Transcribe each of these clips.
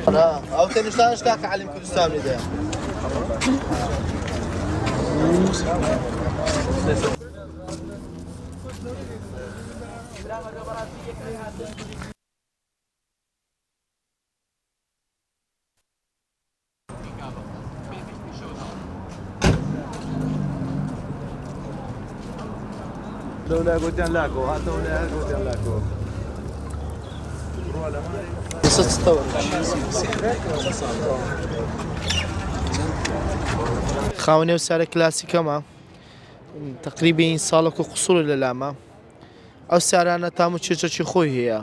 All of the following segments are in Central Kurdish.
او تنشتانش كاك علم كردستان ده لولا قلت لاكو هاتوا ولا قلت لاكو قصة تطور خاوني وسارة كلاسيكا ما تقريبا ساڵك و قسوور لە لامە ئەو سارانە تام و چێچەکی خۆی هەیە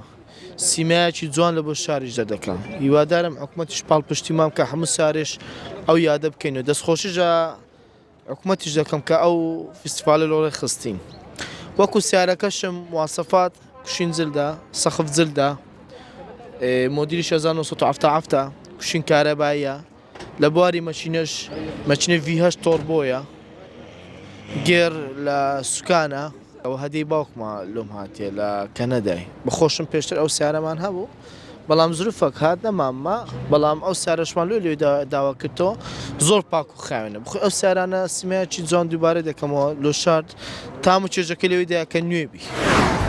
سیمایەکی جوان لە بۆ شاریش دەردەکەم هیوادارم حکوومەتیش پاڵپشتی مام کە هەموو سارێش ئەو یادە بکەین و دەستخۆشیژە حکوومەتیش دەکەم کە ئەو فستیڤالە لۆڕێ خستین وەکو سیارەکەشم مواصفات کوشین جلدە سەخف جلدە مۆدیلی 1970 کوشین کارەباییە لە بواری مەچینە V8 تۆربۆیە گێر لە سوکانە ئەو هەدەی باوکمە لۆم هاتیە لە کەنەدای بەخۆشم پێشتر ئەو سیارەمان هەبوو بەڵام زروفەک هات نەماممە بەڵام ئەو سارەشمان لێ داوا کردەوە زۆر پاک و خاوێنە بخۆی ئەو سارانە سمایەکی جوان دووبارە دەکەمەوە لۆ شارد تام و چێژەکە لێوەی دایە کە نوێبی